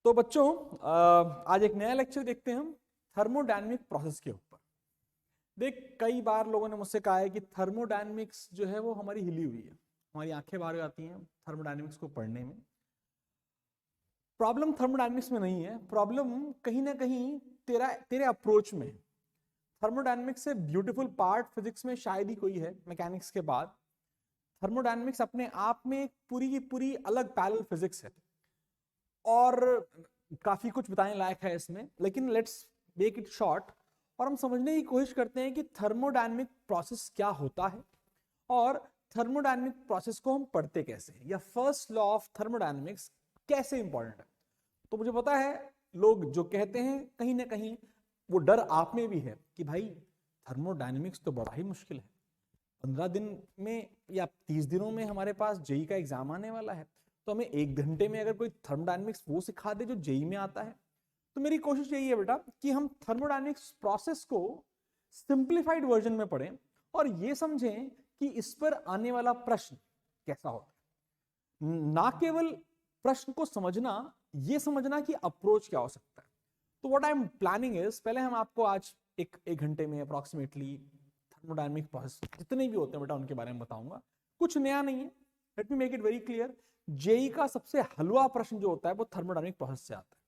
तो बच्चों आज एक नया लेक्चर देखते हैं हम थर्मोडायनेमिक प्रोसेस के ऊपर। देख, कई बार लोगों ने मुझसे कहा है कि थर्मोडायनेमिक्स जो है वो हमारी हिली हुई है, हमारी आंखें बाहर आती हैं थर्मोडायनेमिक्स को पढ़ने में। प्रॉब्लम थर्मोडायनेमिक्स में नहीं है, प्रॉब्लम कहीं ना कहीं तेरे अप्रोच में है। थर्मोडायनेमिक्स से ब्यूटीफुल पार्ट फिजिक्स में शायद ही कोई है मैकेनिक्स के बाद। थर्मोडायनेमिक्स अपने आप में एक पूरी की पूरी अलग पैरेलल फिजिक्स है और काफी कुछ बताने लायक है इसमें, लेकिन लेट्स मेक इट शॉर्ट और हम समझने की कोशिश करते हैं कि थर्मोडायनेमिक प्रोसेस क्या होता है और थर्मोडायनेमिक प्रोसेस को हम पढ़ते कैसे हैं, या फर्स्ट लॉ ऑफ थर्मोडायनेमिक्स कैसे इंपॉर्टेंट है। तो मुझे पता है लोग जो कहते हैं कहीं ना कहीं वो डर आप में भी है कि भाई थर्मोडायनेमिक्स तो बड़ा ही मुश्किल है, 15 दिन में या 30 दिनों में हमारे पास जेई का एग्जाम आने वाला है, तो हमें 1 घंटे में अगर कोई थर्मोडायनेमिक्स वो सिखा दे जो जेई में आता है। तो मेरी कोशिश यही है बेटा कि हम थर्मोडायनेमिक्स प्रोसेस को सिंप्लीफाइड वर्जन में पढ़ें और ये समझें कि इस पर आने वाला प्रश्न कैसा होता है। ना केवल प्रश्न को समझना, ये समझना कि अप्रोच क्या हो सकता है। तो what I am planning is, पहले हम आपको आज एक घंटे में अप्रोक्सीमेटली थर्मोडायनेमिक प्रोसेस जितने भी होते हैं बेटा उनके बारे में बताऊंगा। कुछ नया नहीं है, let me make it very clear. JEE का सबसे हलवा प्रश्न जो होता है वो थर्मोडायनेमिक प्रोसेस से आता है।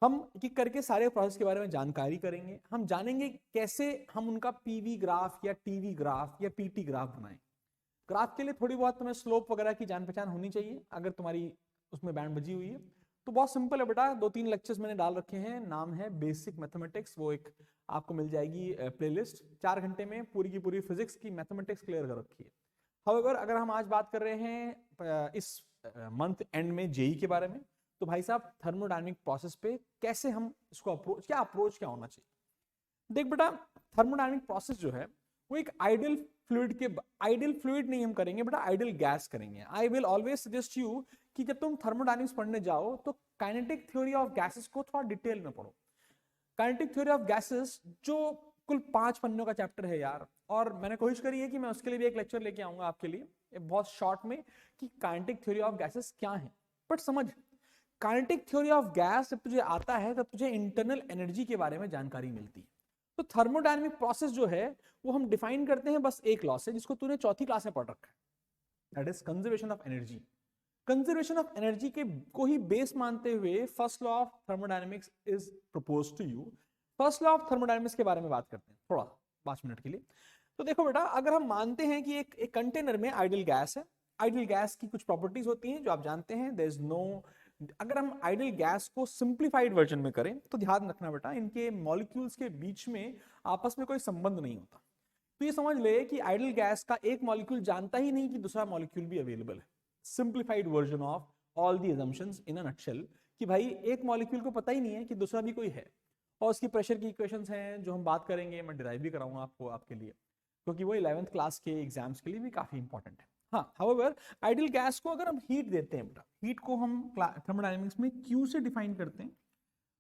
हम एक करके सारे प्रोसेस के बारे में जानकारी करेंगे, हम जानेंगे कैसे हम उनका पीवी ग्राफ या टीवी ग्राफ या पीटी ग्राफ बनाएं। ग्राफ के लिए थोड़ी बहुत तुम्हें स्लोप वगैरह की जान पहचान होनी चाहिए अगर तुम्हारी उसमें बैंड बजी हुई है। तो बहुत सिंपल है बेटा, 2-3 लेक्चर्स मैंने डाल रखे हैं, नाम है बेसिक मैथमेटिक्स, वो एक आपको मिल जाएगी प्लेलिस्ट। 4 घंटे में पूरी की पूरी फिजिक्स की मैथमेटिक्स क्लियर कर रखी है। हाउएवर अगर हम आज बात कर रहे हैं इस मंथ एंड में जेई के बारे में, तो भाई साहब थर्मोडायनेमिक प्रोसेस पे कैसे हम इसको अप्रोच क्या होना चाहिए। देख बेटा, थर्मोडायनेमिक प्रोसेस जो है वो एक आइडियल फ्लूइड नहीं हम करेंगे बेटा, आइडियल गैस करेंगे। I will always suggest you कि जब तुम थर्मोडायनेमिक्स पढ़ने जाओ तो काइनेटिक थ्योरी ऑफ गैसेस को थोड़ा डिटेल में पढ़ो। काइनेटिक थ्योरी ऑफ गैसेस जो कुल 5 पन्नों का चैप्टर है यार, और मैंने कोशिश करी है कि मैं उसके लिए भी एक लेक्चर लेके आऊंगा आपके लिए बहुत शॉर्ट में कि काइनेटिक थ्योरी ऑफ गैसेस क्या है। बट समझ, काइनेटिक थ्योरी ऑफ गैस जब तुझे आता है तब तुझे इंटरनल एनर्जी के बारे में जानकारी मिलती है। तो थर्मोडायनेमिक प्रोसेस जो है वो हम डिफाइन करते हैं बस एक लॉ से, जिसको तूने चौथी क्लास में पढ़ रखा है, that is conservation of energy. Conservation of energy के को ही बेस मानते हुए first law of thermodynamics is proposed to you. First law of thermodynamics के बारे में बात करते हैं थोड़ा 5 मिनट के लिए। तो देखो बेटा, अगर हम मानते हैं कि एक कंटेनर में आइडियल गैस है, आइडियल गैस की कुछ प्रॉपर्टीज होती हैं जो आप जानते हैं, देयर इज नो। अगर हम आइडियल गैस को सिंप्लीफाइड वर्जन में करें तो ध्यान रखना बेटा, इनके मॉलिक्यूल्स के बीच में आपस में कोई संबंध नहीं होता। तो ये समझ ले कि आइडियल गैस का एक मॉलिक्यूल जानता ही नहीं कि दूसरा मॉलिक्यूल भी अवेलेबल है। Simplified version of all the assumptions in a nutshell, कि भाई एक मॉलिक्यूल को पता ही नहीं है कि दूसरा भी कोई है। और उसकी प्रेशर की इक्वेशंस हैं जो हम बात करेंगे, मैं डिराइव भी कराऊंगा आपको आपके लिए, क्योंकि वो 11th क्लास के एग्जाम्स के लिए भी काफी इंपॉर्टेंट है। हाँ, हाउएवर आइडियल गैस को अगर हम हीट देते हैं बेटा, हीट को हम थर्मोडायनेमिक्स में Q से डिफाइन करते हैं।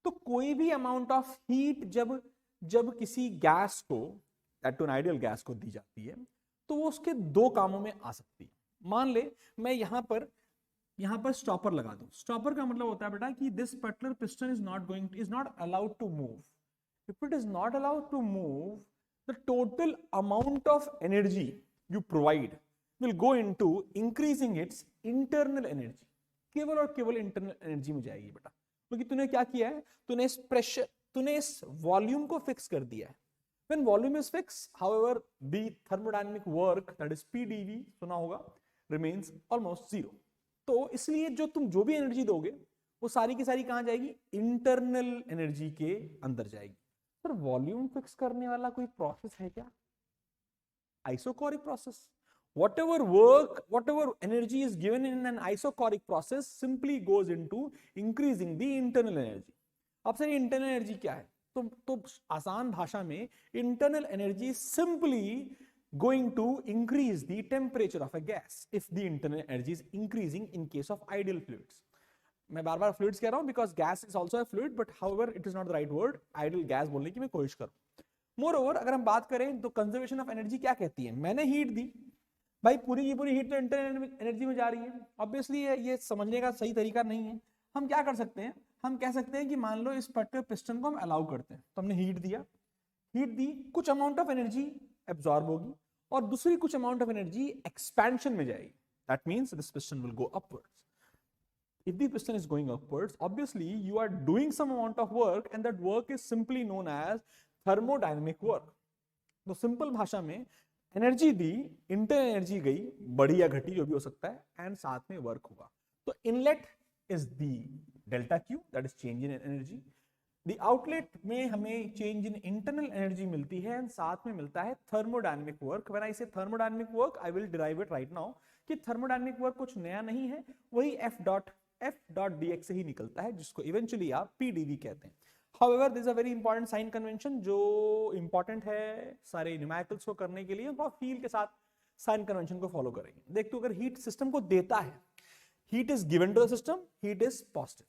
तो कोई भी अमाउंट ऑफ हीट जब जब किसी गैस को, that to an ideal gas को दी जाती है, तो वो उसके 2 कामों में आ सकती है। मान ले मैं यहां पर स्टॉपर लगा दूं। स्टॉपर का मतलब होता है बेटा कि this particular piston is not allowed to move. If it is not allowed to move, the total amount of energy you provide will go into increasing its internal energy। केवल और केवल इंटरनल एनर्जी में जाएगी बेटा, क्योंकि तूने क्या किया है, तूने इस वॉल्यूम को फिक्स कर दिया है। When volume is fixed, however, the thermodynamic work, that is PdV, सुना होगा, remains almost zero। तो इसलिए जो भी एनर्जी दोगे वो सारी की सारी कहां जाएगी, इंटरनल एनर्जी के अंदर जाएगी। पर वॉल्यूम फिक्स करने वाला कोई प्रोसेस है क्या? Isochoric process. whatever energy is given in an isocoric process simply goes into increasing the internal energy। अब सर इंटरनल एनर्जी क्या है? तो आसान भाषा में internal energy simply going to increase the temperature of a gas if the internal energy is increasing in case of ideal fluids। मैं बार बार fluids कह रहा हूं because gas is also a fluid, but however it is not the right word ideal gas बोलने की मैं कोशिश करूं। Moreover अगर हम बात करें तो कंजर्वेशन ऑफ एनर्जी क्या कहती है, मैंने हीट दी भाई, पूरी की पूरी हीट तो इंटरनल एनर्जी में जा रही है। ऑब्वियसली ये समझने का सही तरीका नहीं है। हम क्या कर सकते हैं, हम कह सकते हैं कि मान लो इस पर्टिकुलर पिस्टन को हम अलाउ करते हैं, तो हमने हीट दिया, हीट दी, कुछ अमाउंट ऑफ एनर्जी एब्जॉर्ब होगी और दूसरी कुछ अमाउंट ऑफ एनर्जी एक्सपेंशन में जाएगी. That means this piston will go upwards. If the piston is going upwards, obviously you are doing some amount of work and that work is simply known as thermodynamic work. तो simple भाषा में energy दी, internal energy गई, बढ़ी या घटी जो भी हो सकता है, एंड साथ में वर्क हुआ. तो inlet is the delta Q, that is change in energy. The outlet में हमें चेंज इन इंटरनल एनर्जी मिलती है एंड साथ में मिलता है थर्मोडायनेमिक वर्क. व्हेन आई से thermodynamic work, I will derive it right now कि थर्मोडायनेमिक वर्क कुछ नया नहीं है, वही F डॉट dx से ही निकलता है, जिसको इवेंचुअली आप PdV कहते हैं. However, this is a very important sign convention जो important है सारे न्यूमेरिकल्स को करने के लिए. और फील के साथ साइन कन्वेंशन को फॉलो करेंगे. देख तो अगर हीट सिस्टम को देता है, heat is given to the system, heat is positive,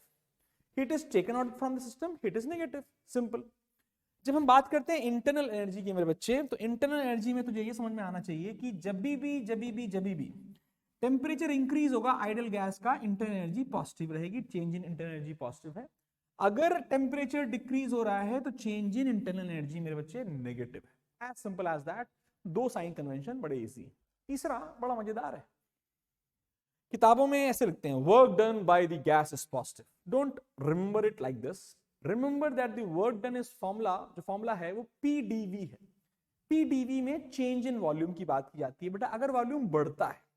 heat is taken out from the system, heat is negative. Simple. जब हम बात करते हैं इंटरनल एनर्जी की मेरे बच्चे, तो इंटरनल एनर्जी में तुझे ये समझ में आना चाहिए कि जब भी टेम्परेचर इंक्रीज होगा आइडियल गैस का, इंटरनल एनर्जी पॉजिटिव रहेगी, change in internal energy positive है. अगर टेम्परेचर डिक्रीज हो रहा है तो चेंज इन इंटरनल एनर्जी मेरे बच्चे नेगेटिव है. As simple as that. दो साइन कन्वेंशन बड़े इजी. तीसरा बड़ा मजेदार है, किताबों में ऐसे लिखते हैं work done by the gas is positive. Don't remember it like this. Remember that the work done is formula, जो फॉर्मूला है वो PdV है. PdV में चेंज इन वॉल्यूम की बात की जाती है. बेटा अगर वॉल्यूम बढ़ता है,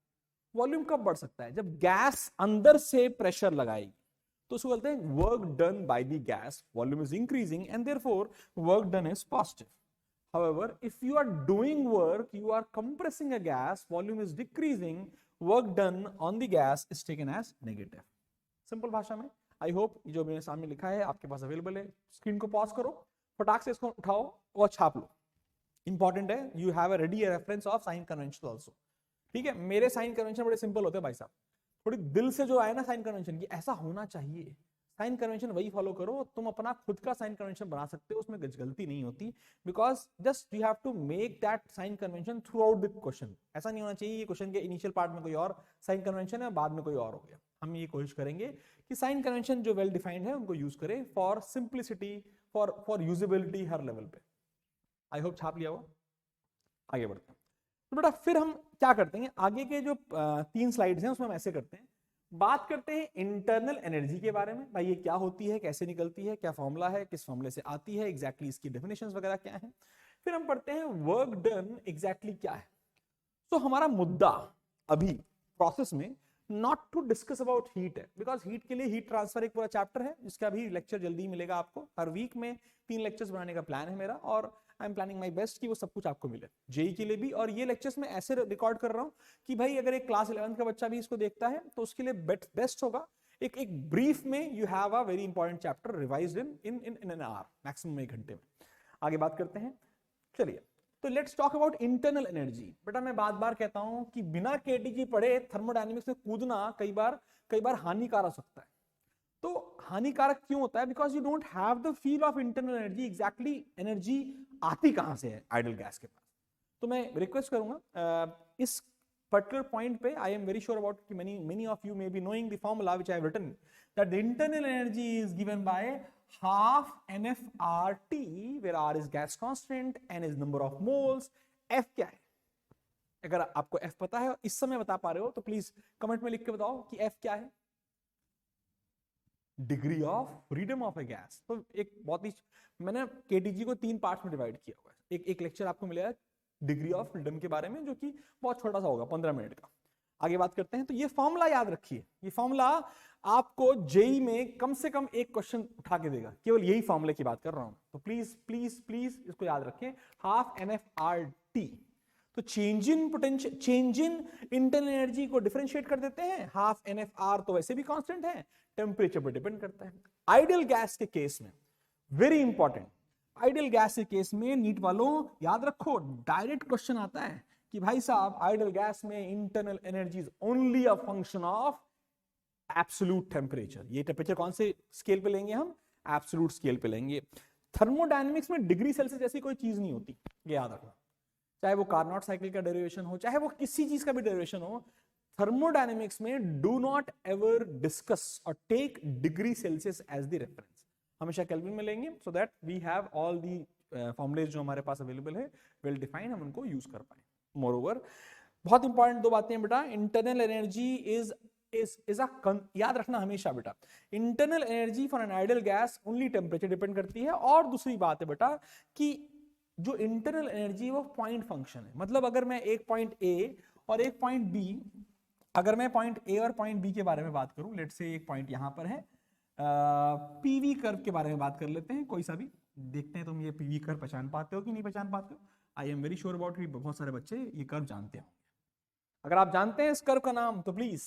वॉल्यूम कब बढ़ सकता है? जब गैस अंदर से प्रेशर लगाएगी, तो उसको बोलते हैं work done by the gas. Volume is increasing and therefore work done is positive. However, if you are doing work, you are compressing a gas, volume is decreasing, work done on the gas is taken as negative. Simple भाषा में. I hope जो मेरे सामने लिखा है आपके पास available है. Screen को पॉज करो, फटाक से इसको उठाओ और छाप लो. इंपॉर्टेंट है, you have a ready reference of sine convention also. ठीक है, मेरे साइन कन्वेंशन बड़े सिंपल होते हैं भाई साहब. थोड़ी दिल से जो आए ना साइन कन्वेंशन की, ऐसा होना चाहिए. साइन कन्वेंशन वही फॉलो करो, तुम अपना खुद का साइन कन्वेंशन बना सकते हो, उसमें गलती नहीं होती. Because just you have to make that sign convention throughout the question. ऐसा नहीं होना चाहिए ये क्वेश्चन के इनिशियल पार्ट में कोई और साइन कन्वेंशन है, बाद में कोई और हो गया. हम ये कोशिश करेंगे कि साइन कन्वेंशन जो वेल डिफाइंड है उनको यूज करें फॉर सिंप्लिसिटी, फॉर यूजेबिलिटी हर लेवल पे. आई होप छाप लिया हुआ. आगे बढ़ते हैं. तो बेटा फिर हम क्या करते हैं, आगे के जो 3 स्लाइड्स हैं उसमें हम ऐसे करते हैं. बात करते हैं इंटरनल एनर्जी के बारे में. भाई ये क्या होती है, कैसे निकलती है, क्या फॉर्मूला है, किस फॉर्मूले से आती है, एग्जैक्टली इसकी डेफिनेशंस वगैरह क्या है. फिर हम पढ़ते हैं वर्क डन एग्जैक्टली क्या है. तो हमारा मुद्दा अभी प्रोसेस में not to discuss about heat है, बिकॉज हीट के लिए हीट ट्रांसफर एक पूरा चैप्टर है जिसका भी लेक्चर जल्दी मिलेगा आपको. हर वीक में 3 लेक्चर्स बनाने का प्लान है मेरा, और I am planning my best कि वो सब कुछ आपको मिले जेई के लिए भी. और ये लेक्चर्स मैं ऐसे रिकॉर्ड कर रहा हूँ कि भाई अगर एक क्लास 11th का बच्चा भी इसको देखता है तो उसके लिए बेस्ट होगा. एक ब्रीफ में you have a very important chapter revised in an hour, maximum 1 घंटे में. आगे बात करते हैं. चलिए, तो let's talk about internal energy. बेटा मैं बार कहता हूं कि बिना केटीजी पढ़े थर्मोडायनेमिक्स में कूदना कई बार हानिकारक हो सकता है. तो हानिकारक क्यों होता है? Because you don't have the feel of internal energy. Exactly energy आती कहां से है आइडियल गैस के पास. तो मैं रिक्वेस्ट करूंगा इस पर्टिकुलर पॉइंट पे, I am very sure about कि many of you may be knowing the formula which I have written, that the internal energy is given by half NFRT, where R is gas constant, N is number of moles, F क्या है? अगर आपको F पता है इस समय बता पा रहे हो तो प्लीज कमेंट में लिख के बताओ कि F क्या है. Degree of freedom of A gas. तो एक बहुत ही, मैंने केटीजी को 3 पार्ट्स में डिवाइड किया हुआ है. एक लेक्चर आपको मिलेगा डिग्री ऑफ फ्रीडम के बारे में, जो कि बहुत छोटा सा होगा, 15 मिनट का. आगे बात करते हैं. तो ये फॉर्मूला याद रखिए. ये फॉर्मूला आपको जेई में कम से कम एक क्वेश्चन उठा के देगा. केवल यही फॉर्मूले की बात कर रहा हूं, तो प्लीज प्लीज प्लीज इसको याद रखें. Half NFRT. तो change in potential, change in internal energy को डिफरेंशिएट कर देते हैं. हाफ NFR तो वैसे भी कांस्टेंट है, टेम्परेचर पर डिपेंड करता है. आइडियल गैस के केस में वेरी इंपॉर्टेंट, आइडियल गैस के केस में नीट वालों याद रखो, डायरेक्ट क्वेश्चन आता है कि भाई साहब आइडियल गैस में internal energy is only a function of absolute temperature. ये टेम्परेचर कौन से स्केल पे लेंगे हम? एब्सोल्यूट स्केल पे लेंगे. थर्मोडायनेमिक्स में डिग्री सेल्सियस जैसी कोई चीज नहीं होती, ये याद रखना. चाहे वो कार्नोट साइकिल का डेरिवेशन हो, चाहे वो किसी चीज का भी डेरिवेशन हो, थर्मोडायनेमिक्स में डू नॉट एवर डिस्कस और take degree Celsius as the reference, हमेशा केल्विन में लेंगे so that we have all the formulae जो हमारे पास अवेलेबल है वेल डिफाइन, हम उनको यूज कर पाए। मोरओवर बहुत इंपॉर्टेंट दो बातें बेटा, इंटरनल एनर्जी इज याद रखना हमेशा बेटा, internal energy for an ideal gas only temperature depend करती है। और दूसरी बात है बेटा कि जो इंटरनल एनर्जी वो पॉइंट फंक्शन है, मतलब अगर मैं एक पॉइंट ए और एक पॉइंट बी, अगर मैं पॉइंट ए और पॉइंट बी के बारे में बात करूं, लेट्स से एक पॉइंट यहां पर है, पीवी कर्व के बारे में बात कर लेते हैं, कोई सा भी देखते हैं तुम ये पीवी कर्व पहचान पाते हो कि नहीं पहचान पाते हो। I am very sure about, बहुत सारे बच्चे ये कर्व जानते हो। अगर आप जानते हैं इस कर्व का नाम तो प्लीज,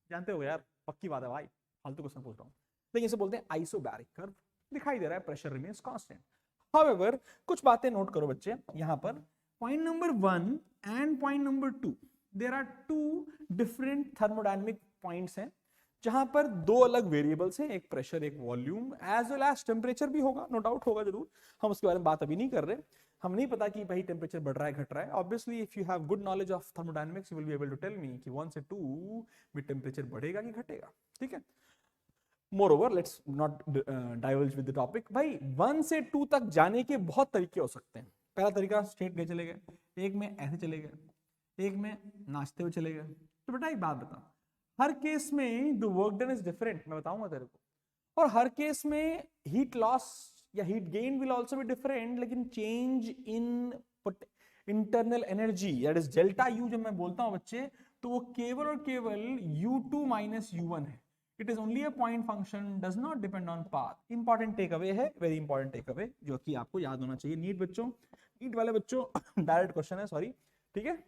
जानते हो यार, पक्की बात है भाई, फालतू क्वेश्चन पूछ रहा हूं। लेकिन इसे बोलते हैं आइसोबैरिक कर्व, दिखाई दे रहा है प्रेशर रिमेन्स कांस्टेंट। हाउएवर कुछ बातें नोट करो बच्चे, यहां पर point number 1 and point number 2, there are two different thermodynamic points हैं जहां पर दो अलग वेरिएबल्स हैं, एक प्रेशर एक volume, as well as temperature भी होगा, नो डाउट होगा जरूर, हम उसके बारे में बात अभी नहीं कर रहे। हम नहीं पता कि भाई टेम्परेचर बढ़ रहा है घट रहा है। Obviously if you have good knowledge of thermodynamics you will be able to tell me कि 1 से 2 में टेम्परेचर बढ़ेगा कि घटेगा, ठीक है। Moreover let's not diverge with the topic. भाई 1 से 2 तक जाने के बहुत तरीके हो सकते हैं। पहला तरीका स्ट्रेट गए चले गए, एक में ऐसे चले गए, एक में नाचते हुए चले गए। तो बेटा एक बात बता, हर केस में the work done is different, मैं बताऊंगा तेरे को, और हर केस में हीट लॉस या heat gain will also be different, लेकिन change in internal energy that is delta U जब मैं बोलता हूं बच्चे, तो वो केवल और केवल U2 माइनस U1 है। It is only a point function, does not depend on path. Important takeaway है, वेरी इंपॉर्टेंट टेक अवे जो कि आपको याद होना चाहिए। नीट बच्चों, नीट वाले बच्चों डायरेक्ट क्वेश्चन है, सॉरी, ठीक है।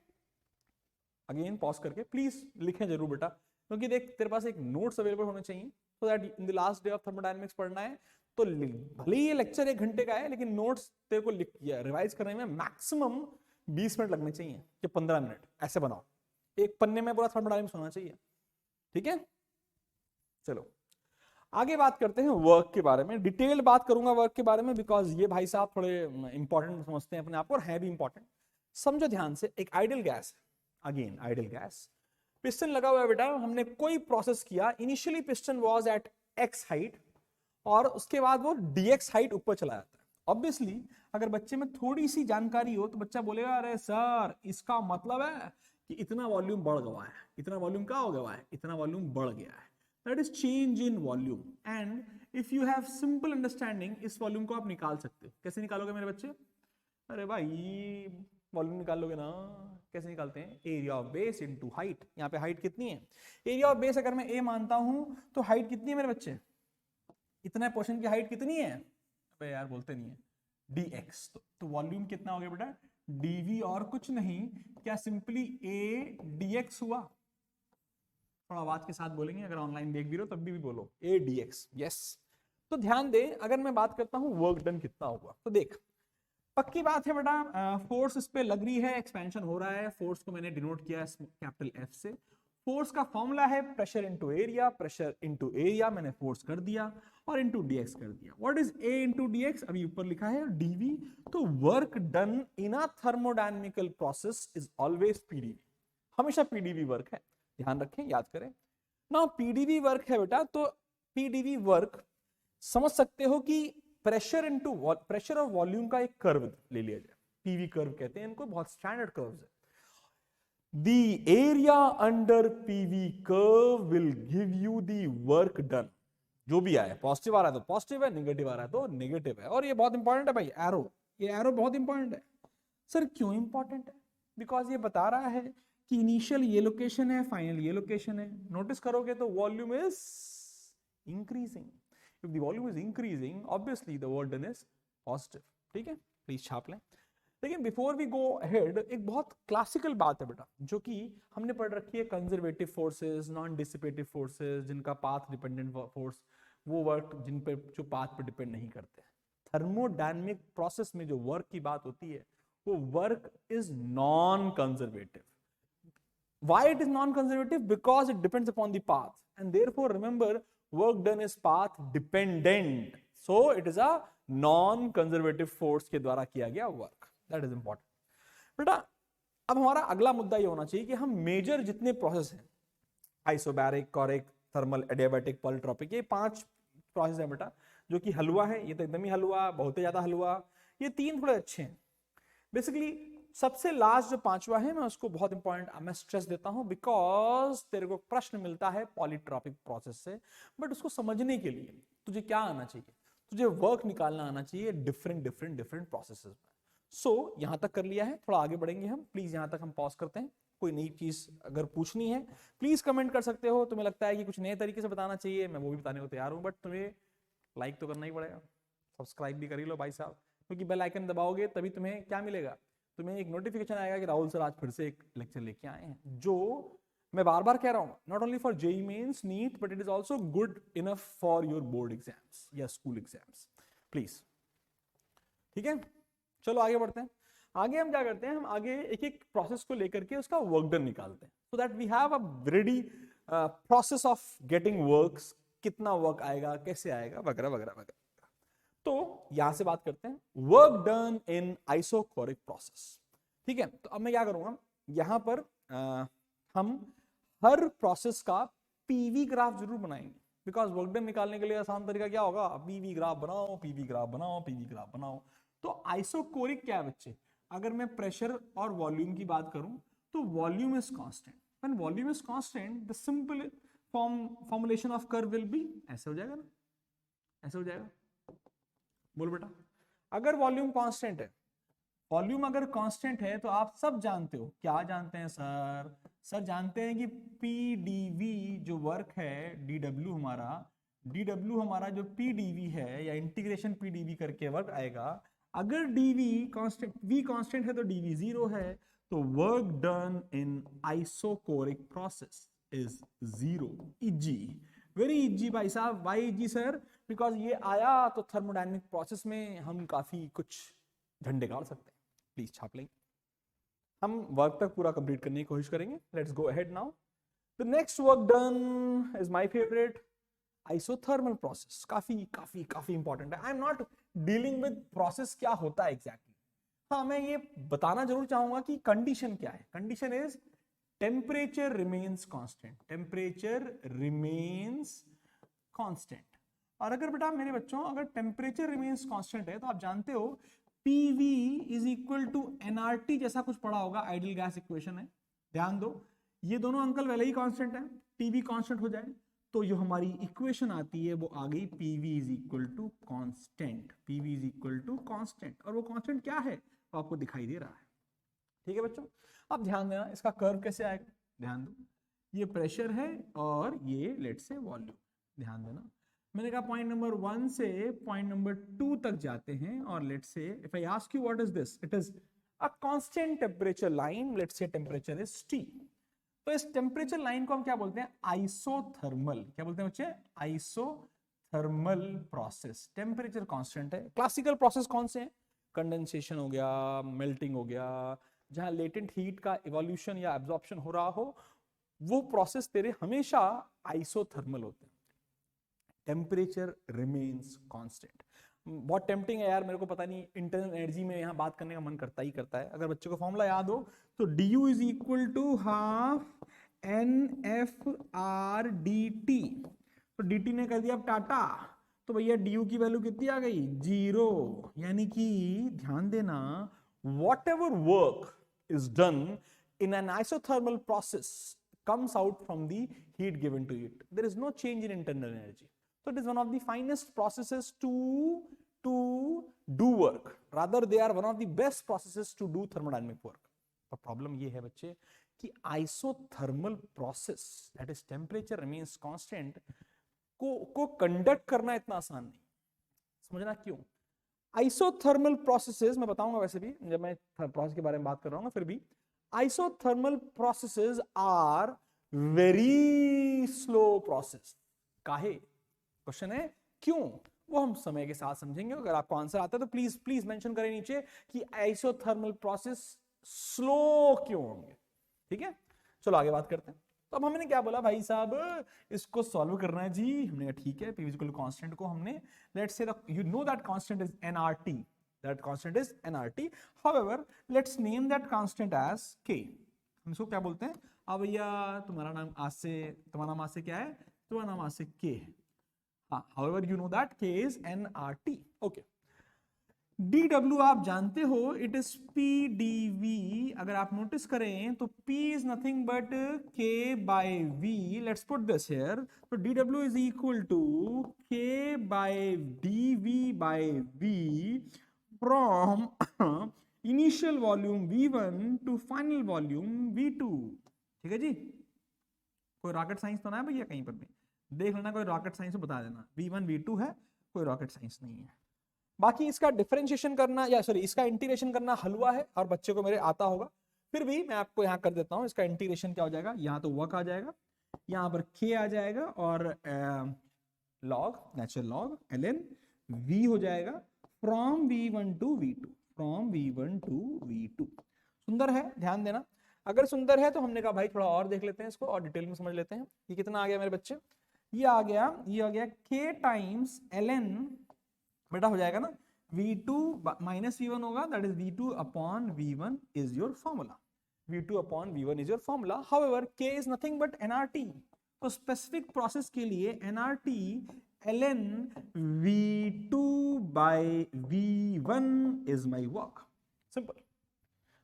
अगेन पॉज करके प्लीज लिखें जरूर बेटा, क्योंकि देख तेरे पास एक नोट्स अवेलेबल होने चाहिए, so that in the last day of thermodynamics पढ़ना है तो भले ही ये लेक्चर 1 घंटे का है, लेकिन नोट्स तेरे को रिवाइज करने में मैक्सिमम 20 मिनट लगने चाहिए या 15 मिनट, ऐसे बनाओ, एक पन्ने में पूरा थर्मोडायनेमिक्स होना चाहिए, ठीक है। चलो आगे बात करते हैं वर्क के बारे में, डिटेल बात करूंगा वर्क के बारे में, बिकॉज ये भाई साहब थोड़े इंपॉर्टेंट समझते हैं अपने आप को और है भी इंपॉर्टेंट। समझो ध्यान से, एक ideal gas, again ideal gas, piston लगा हुआ है बेटा, हमने कोई प्रोसेस किया, initially piston was at x height और उसके बाद वो dx हाइट ऊपर चला जाता है। ऑब्वियसली अगर बच्चे में थोड़ी सी जानकारी हो तो बच्चा बोलेगा अरे सर इसका मतलब है कि इतना वॉल्यूम बढ़ गया है, इतना वॉल्यूम क्या हो गया है, इतना वॉल्यूम बढ़ गया है, that is change in volume. And if you have simple understanding, इस वॉल्यूम को आप निकाल सकते हो। कैसे निकालोगे मेरे बच्चे? अरे भाई वॉल्यूम निकालोगे ना, कैसे निकालते हैं? Area of base into height. यहाँ पे हाइट कितनी है? एरिया ऑफ बेस अगर मैं ए मानता हूं तो हाइट कितनी है मेरे बच्चे? इतना पोर्शन की हाइट कितनी है? अबे यार बोलते नहीं है, dx। तो वॉल्यूम कितना हो गया बेटा? dv, और कुछ नहीं, क्या सिंपली a dx हुआ? थोड़ा आवाज के साथ बोलेंगे, अगर ऑनलाइन देख भी रहे हो तब भी बोलो a dx, यस। तो ध्यान दे, अगर मैं बात करता हूं वर्क डन कितना होगा, तो देख पक्की बात है बेटा, फोर्स इस पे लग रही है, एक्सपेंशन हो रहा है, फोर्स को मैंने डिनोट किया कैपिटल F से। फोर्स का फॉर्मूला है pressure into area, pressure into area मैंने फोर्स कर दिया और इनटू dx कर दिया। What is a into dx? अभी ऊपर लिखा है dv। तो work done in a thermodynamical process is always pdv, हमेशा pdv वर्क है, ध्यान रखें, याद करें। नाउ pdv वर्क है बेटा, तो pdv वर्क समझ सकते हो कि प्रेशर इनटू प्रेशर और वॉल्यूम का एक कर्व ले लिया जाए, पीवी कर्व कहते हैं इनको, बहुत स्टैंडर्ड कर्व्स है। The area under PV curve will give you the work done। जो भी आए, पॉजिटिव आ रहा है तो पॉजिटिव है, नेगेटिव आ रहा है तो नेगेटिव है। और ये बहुत इंपॉर्टेंट है भाई, एरो, ये एरो बहुत इंपॉर्टेंट है। सर क्यों इंपॉर्टेंट है? बिकॉज ये बता रहा है कि इनिशियल ये लोकेशन है, फाइनल ये लोकेशन है। नोटिस करोगे तो volume is increasing. If the volume is increasing, obviously the work done is positive, ठीक है, प्लीज छाप लें। लेकिन बिफोर वी गो अहेड, एक बहुत क्लासिकल बात है बेटा, जो कि हमने पढ़ रखी है, conservative forces, non dissipative forces, जिनका पाथ डिपेंडेंट फोर्स, वो वर्क जिन पे जो पाथ पे डिपेंड नहीं करते। थर्मोडायनेमिक प्रोसेस में जो वर्क की बात होती है वो work is non conservative. Why it is non-conservative? Because it depends upon the path, and therefore remember work done is path dependent, so it is a non-conservative force के द्वारा किया गया work। That is important बेटा। अब हमारा अगला मुद्दा ये होना चाहिए कि हम मेजर जितने प्रोसेस हैं, आइसोबैरिक, कोरिक, थर्मल, एडियाबैटिक, पॉलीट्रॉपिक, ये 5 प्रोसेस है बेटा, जो कि हलवा है। ये तो एकदम ही हलवा, बहुत ही ज्यादा हलवा। ये 3 थोड़े अच्छे हैं। बेसिकली सबसे लास्ट जो 5वां है, मैं उसको बहुत इंपॉर्टेंट मैं स्ट्रेस देता हूं, बिकॉज तेरे को प्रश्न मिलता है पॉलीट्रॉपिक प्रोसेस से। बट उसको समझने के लिए तुझे क्या आना चाहिए? तुझे वर्क निकालना आना चाहिए डिफरेंट प्रोसेसेस में। सो यहां तक कर लिया है, थोड़ा आगे बढ़ेंगे हम। प्लीज यहां तक हम पॉज करते हैं। कोई नई चीज अगर पूछनी है प्लीज कमेंट कर सकते हो। तुम्हें लगता है कि कुछ नए तरीके से बताना चाहिए, मैं वो भी बताने को तैयार हूं। बट तुम्हें लाइक तो करना ही पड़ेगा, सब्सक्राइब भी कर ही लो भाई साहब, क्योंकि बेल आइकन दबाओगे तभी तुम्हें क्या मिलेगा, तुम्हें एक नोटिफिकेशन आएगा कि राहुल सर आज फिर से एक लेक्चर लेके आए हैं, जो मैं बार बार कह रहा हूं, not only for JEE mains, NEET, but it is also good enough for your board exams या स्कूल एग्जाम्स। प्लीज, ठीक है, चलो आगे बढ़ते हैं। आगे हम क्या करते हैं, हम आगे एक एक प्रोसेस को लेकर के उसका वर्क डन निकालते हैं, so that we have a ready process of getting works, कितना वर्क आएगा, कैसे आएगा, वगैरह वगैरह वगैरह। तो यहां से बात करते हैं work done in isochoric process. ठीक है, तो अब मैं क्या करूंगा, यहां पर हम हर प्रोसेस का पीवी ग्राफ जरूर बनाएंगे, बिकॉज वर्क डन निकालने के लिए आसान तरीका क्या होगा, पीवी ग्राफ बनाओ, पीवी ग्राफ बनाओ, पीवी ग्राफ बनाओ। तो आइसोकोरिक क्या है बच्चे, अगर मैं प्रेशर और वॉल्यूम की बात करूं तो volume is constant. When volume is constant the simple formulation of curve will be ऐसे हो जाएगा ना, ऐसे हो जाएगा। बोल बेटा, अगर वॉल्यूम कांस्टेंट है, वॉल्यूम अगर कांस्टेंट है तो आप सब जानते हो, क्या जानते हैं सर? सर जानते हैं कि पी डीवी जो वर्क है, डीडब्ल्यू हमारा, डीडब्ल्यू हमारा जो पी डीवी है या इंटीग्रेशन पी डीवी करके वर्क आएगा, अगर डीवी कांस्टेंट, वी कांस्टेंट है तो डीवी 0 है, तो work done in isochoric process is 0। Easy, very easy भाई साहब। Y easy sir? बिकॉज ये आया तो थर्मोडायनेमिक प्रोसेस में हम काफी कुछ झंडे गाड़ सकते हैं। प्लीज छाप लेंगे, हम वर्क तक पूरा कंप्लीट करने की कोशिश करेंगे। Let's go ahead now. The next work done is my favourite, isothermal process. काफी काफी काफी इंपॉर्टेंट है। I am not dealing with process क्या होता है एग्जैक्टली, हाँ मैं ये बताना जरूर चाहूंगा कि कंडीशन क्या है। Condition is temperature remains constant, temperature remains constant. और अगर बेटा मेरे बच्चों अगर टेम्परेचर रिमेन्स कांस्टेंट है तो आप जानते हो PV is equal to nRT, जैसा कुछ पढ़ा होगा, आइडियल गैस इक्वेशन है। ध्यान दो, ये दोनों अंकल पहले ही कांस्टेंट है, PV कांस्टेंट हो जाए तो जो हमारी इक्वेशन आती है वो आ गई PV is equal to constant, PV is equal to constant. और वो कांस्टेंट क्या है वो आपको दिखाई दे रहा है। ठीक है बच्चों, अब ध्यान देना इसका कर्व कैसे आएगा। ध्यान दो, ये प्रेशर है और ये लेट से वॉल्यूम। ध्यान देना, मैंने कहा पॉइंट नंबर 1 से पॉइंट नंबर 2 तक जाते हैं, और let's say if I ask you what is this, it is a constant temperature line, let's say temperature is T। तो इस टेम्परेचर लाइन को हम क्या बोलते हैं, आइसोथर्मल। क्या बोलते हैं बच्चे, आइसोथर्मल प्रोसेस। टेम्परेचर कांस्टेंट है। क्लासिकल प्रोसेस कौन से हैं, कंडेंसेशन हो गया, मेल्टिंग हो गया, जहां लेटेंट हीट का इवोल्यूशन या एब्जॉर्प्शन हो रहा हो, वो प्रोसेस तेरे हमेशा आइसोथर्मल होते हैं। Temperature remains constant. बहुत टेम्पटिंग है यार, मेरे को पता नहीं, इंटरनल एनर्जी में यहाँ बात करने का मन करता ही करता है। अगर बच्चों को फॉर्मूला याद हो तो du is equal to half NFRDT। तो dt ने कर दिया अब टाटा, तो भैया du की वैल्यू कितनी आ गई, 0। यानी कि ध्यान देना, what ever work is done in an isothermal process comes out from the heat given to it. There is no change in internal energy. So it is one of the finest processes to do work. Rather, they are one of the best processes to do thermodynamic work. The problem ये है बच्चे कि isothermal process, that is temperature remains constant, को conduct करना इतना आसान नहीं। समझना क्यों? आइसोथर्मल प्रोसेसेस मैं बताऊंगा वैसे भी, जब मैं प्रोसेस के बारे में बात कर रहा हूँ ना, फिर भी isothermal processes are very slow process. काहे? क्वेश्चन है क्यों, वो हम समय के साथ समझेंगे। अगर आपको आंसर आता है तो प्लीज प्लीज मेंशन करें नीचे कि आइसोथर्मल प्रोसेस स्लो क्यों होंगे। ठीक है, चलो आगे बात करते हैं। तो अब हमने क्या बोला भाई साहब, इसको सॉल्व करना है जी। हमने कहा ठीक है, P इक्वल टू कांस्टेंट को हमने, let's say you know that constant is nRT, that constant is nRT. However, let's name that constant as K. हम इसको क्या बोलते हैं, अब भैया तुम्हारा नाम आज से क्या है, तुम्हारा नाम आज से के है। हाँ, however you know that K is nRT. Okay. dw आप जानते हो, इट इज pdv। अगर आप नोटिस करें तो p is nothing but k by v। Let's put this here. तो dw is equal to k by dv by v from initial volume v1 to final volume v2। ठीक है जी, कोई rocket science तो ना है भैया, कहीं पर भी देख लेना, कोई रॉकेट साइंस तो बता देना, v1 v2 है, कोई रॉकेट साइंस नहीं है। बाकी इसका डिफरेंशिएशन करना या सॉरी इसका इंटीग्रेशन करना हलवा है और बच्चे को मेरे आता होगा, फिर भी मैं आपको यहाँ कर देता हूँ। इसका इंटीग्रेशन क्या हो जाएगा, यहाँ तो वर्क आ जाएगा, यहाँ पर k आ जाएगा और log natural log ln v हो जाएगा from v1 to v2, from v1 to v2। सुंदर है, ध्यान देना। अगर सुंदर है तो हमने कहा भाई थोड़ा और देख लेते हैं इसको और डिटेल में समझ लेते हैं। ये कितना आ गया मेरे बच्चे, ये आ गया k टाइम्स ln, बेटा हो जाएगा ना v2 माइनस v1 होगा, that is v2 upon v1 is your formula, v2 upon v1 is your formula. However k is nothing but nRT, तो स्पेसिफिक प्रोसेस के लिए nRT ln v2 by v1 is my work. Simple.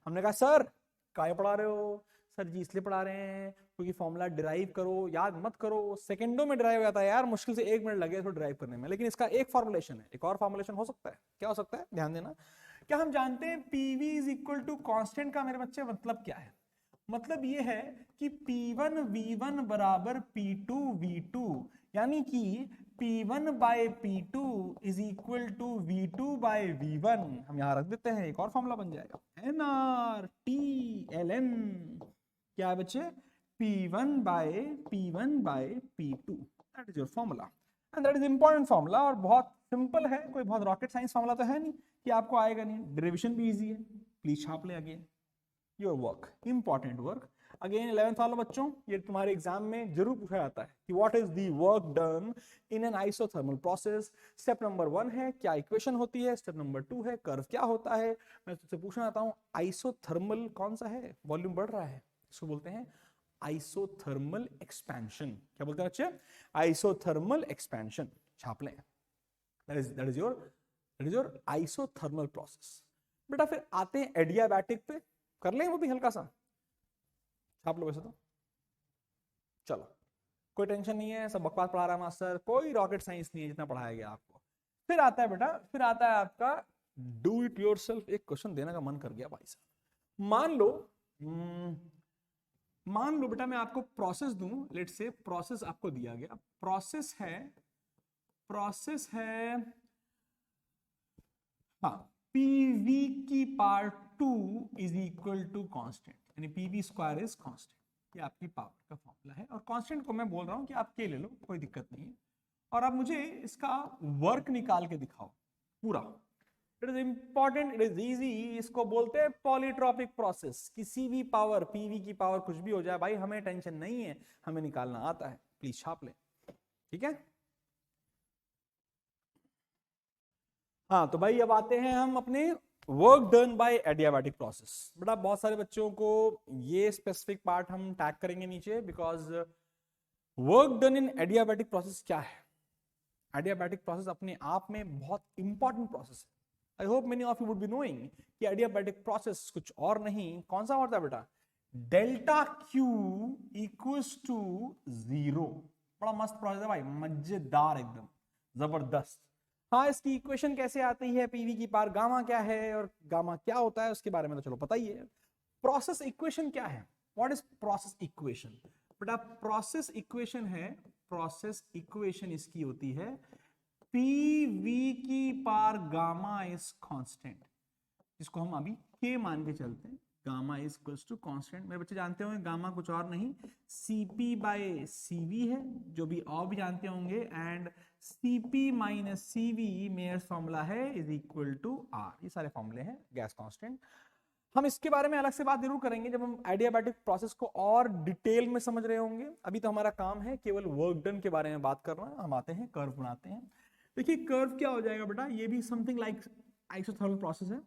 हमने कहा sir क्या पढ़ा रहे हो, sir जी इसलिए पढ़ा रहे हैं क्योंकि फॉर्मूला डिराइव करो, याद मत करो, सेकंडों में डिराइव हो जाता है यार, मुश्किल से 1 मिनट लगे इसको डिराइव करने में, लेकिन इसका एक फॉर्मुलेशन है, एक और फॉर्मुलेशन हो सकता है। क्या हो सकता है, ध्यान देना। क्या हम जानते हैं pv is equal to constant का मेरे बच्चे मतलब क्या है? मतलब ये है कि p1 v1 बराबर p2 v2, यानी कि p1 by p2 is equal to v2 by v1। हम यहां रख देते हैं, एक और फॉर्मूला बन जाएगा nRT ln क्या है बच्चे, p1 by p2, that is your formula and that is important formula और बहुत सिंपल है, कोई बहुत रॉकेट साइंस फॉर्मूला तो है नहीं कि आपको आएगा नहीं। डेरिवेशन भी इजी है, प्लीज छाप ले again your work, important work. Again 11th वालों बच्चों, ये तुम्हारे एग्जाम में जरूर पूछा जाता है कि what is the work done in an isothermal process. Step number 1 है क्या इक्वेशन होती है, स्टेप नंबर 2 है कर्व क्या होता है। मैं तुझसे पूछना चाहता हूँ आइसोथर्मल कौन सा है, वॉल्यूम बढ़ रहा है, इसको बोलते हैं आइसोथर्मल एक्सपेंशन। क्या बोलते हैं बच्चे, आइसोथर्मल एक्सपेंशन। छाप लें, that is your isothermal process. बेटा फिर आते हैं एडियाबैटिक पे, कर लें वो भी हल्का सा, छाप लो वैसे तो। चलो कोई टेंशन नहीं है, सब बकवास पढ़ा रहा है मास्टर, कोई रॉकेट साइंस नहीं है जितना पढ़ाया गया आपको। फिर आता है बेटा, फिर आता है आपका डू इट योरसेल्फ। एक क्वेश्चन देने का मन कर गया भाई साहब। मान लो बेटा मैं आपको प्रोसेस दूं, लेट से प्रोसेस आपको दिया गया, प्रोसेस है हाँ pv की power 2 is equal to constant, यानी pv स्क्वायर इज कांस्टेंट। ये आपकी पावर का फॉर्मूला है और कांस्टेंट को मैं बोल रहा हूं कि आप के ले लो, कोई दिक्कत नहीं है। और आप मुझे इसका वर्क निकाल के दिखाओ पूरा। It is important, it is easy. इसको बोलते हैं पॉलीट्रॉपिक प्रोसेस। किसी भी पावर pv की पावर कुछ भी हो जाए भाई, हमें टेंशन नहीं है, हमें निकालना आता है। प्लीज छाप ले, ठीक है। हाँ तो भाई अब आते हैं हम अपने work done bye adiabatic process. बेटा बहुत सारे बच्चों को ये स्पेसिफिक पार्ट हम टैग करेंगे नीचे, because work done in adiabatic process क्या है। एडियाबैटिक प्रोसेस अपने आप में बहुत इंपॉर्टेंट प्रोसेस है। I hope many of you would be knowing कि एडियाबैटिक प्रोसेस कुछ और नहीं, कौन सा होता है बेटा, डेल्टा क्यू इक्वल्स टू 0। बड़ा मस्त प्रोसेस है भाई, मजेदार, एकदम जबरदस्त। हाँ इसकी इक्वेशन कैसे आती है, पीवी की पावर गामा क्या है और गामा क्या होता है उसके बारे में तो चलो पता ही है। प्रोसेस इक्वेशन क्या है, व्हाट इज प्रोसेस इक्वेशन? बेटा प्रोसेस इक्वेशन है, प्रोसेस इक्वेशन इसकी होती है पीवी की पावर गामा इज कांस्टेंट, जिसको हम अभी के मान के चलते हैं। Gamma is equals to constant. मेरे बच्चे जानते होंगे गामा कुछ और नहीं सीपी बाय सीवी है, जो भी और भी जानते होंगे, and CP minus CV Mayer's formula है इज इक्वल टू आर। ये सारे फॉर्मूले हैं गैस कांस्टेंट। हम इसके बारे में अलग से बात जरूर करेंगे जब हम एडियाबैटिक प्रोसेस को और डिटेल में समझ रहे होंगे। अभी तो हमारा काम है केवल वर्क डन के बारे में बात करना। हम आते हैं कर्व बनाते हैं। देखिए कर्व क्या हो जाएगा बेटा, ये भी समथिंग लाइक आइसोथर्मल प्रोसेस है,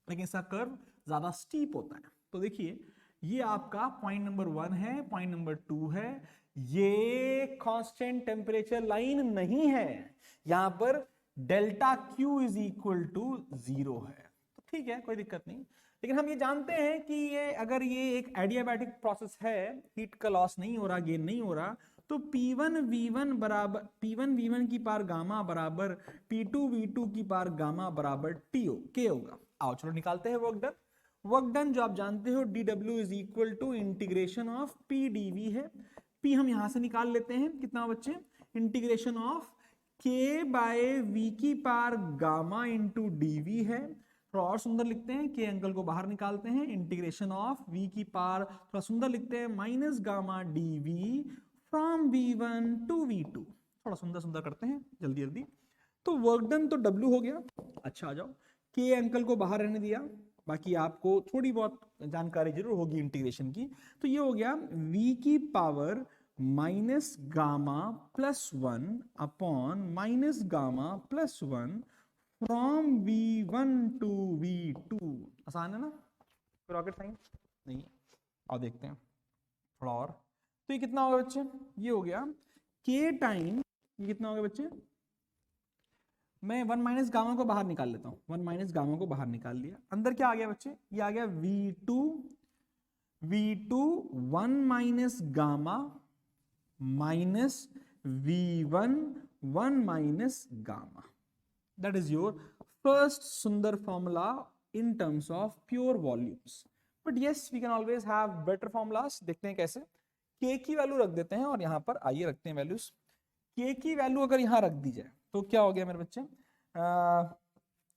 लेकिन इसका कर्व ज्यादा स्टीप होता है। तो देखिए ये आपका पॉइंट नंबर 1 है, पॉइंट नंबर 2 है, ये कांस्टेंट टेम्परेचर लाइन नहीं है, यहां पर delta Q is equal to 0 है। तो ठीक है, कोई दिक्कत नहीं, लेकिन हम ये जानते हैं कि ये अगर ये एक एडियाबैटिक प्रोसेस है, हीट का लॉस नहीं हो रहा, गेन नहीं हो रहा, तो P1 V1 बराबर P1 V1 की पार गामा बराबर P2 V2 की पार गामा बराबर TO K होगा। आओ चलो निकालते हैं वर्क डन। वर्क डन जो आप जानते हो dW is equal to integration of P dV है। P हम यहां से निकाल लेते हैं, कितना बच्चे, integration of K by V की पार गामा इंटू dV है। थोड़ा और सुंदर लिखते हैं, के अंकल को बाहर निकालते हैं, इंटीग्रेशन ऑफ V की पार थोड़ा सुंदर लिखते हैं minus gamma dV from V1 to V2। थोड़ा सुंदर सुंदर करते हैं जल्दी जल्दी। तो वर्क डन तो W हो गया। अच्छा आ जाओ, के अंकल को बाहर रहने दिया, बाकी आपको थोड़ी बहुत जानकारी जरूर होगी इंटीग्रेशन की। तो ये हो गया V की power minus gamma plus 1 upon minus gamma plus 1 from V1 to V2। आसान है ना, रॉकेट साइंस नहीं है। और देखते हैं थोड़ा और, तो ये कितना होगा बच्चे, ये हो गया K टाइम, ये कितना होगा बच्चे, मैं 1 माइनस गामा को बाहर निकाल लेता हूं, 1 माइनस गामा को बाहर निकाल लिया, अंदर क्या आ गया बच्चे, ये आ गया V2 1 minus gamma minus V1 1 minus gamma. That is your first सुंदर formula in terms of pure volumes. But yes, we can always have better formulas. देखते हैं कैसे। K की वैल्यू रख देते हैं और यहां पर आइए रखते हैं वैल्यूज। K की वैल्यू अगर यहां रख दी जाए तो क्या हो गया मेरे बच्चे,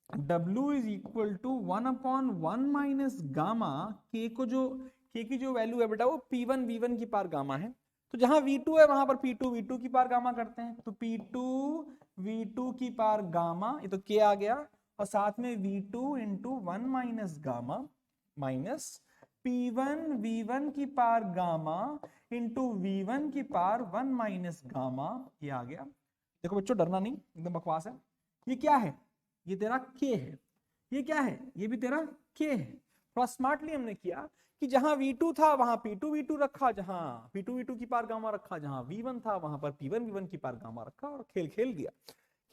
W is equal to 1 upon 1 minus gamma. K की जो वैल्यू है बेटा वो P1 V1 की पार गामा है, तो जहां V2 है वहां पर P2 V2 की पार गामा करते हैं, तो P2 V2 की पार गामा, ये तो K आ गया, और साथ में V2 into 1 minus gamma minus P1 V1 की पार गामा इंटू V1 की पार 1 माइनस गामा, ये आ गया। देखो बच्चों डरना नहीं, एकदम बकवास है। ये क्या है, ये तेरा K है, ये क्या है, ये भी तेरा K है। थोड़ा स्मार्टली हमने किया कि जहां V2 था वहां P2 V2 रखा, जहां P2 V2 की पार गामा रखा, जहां V1 था वहां पर P1 V1 की पार गामा रखा, और खेल खेल दिया।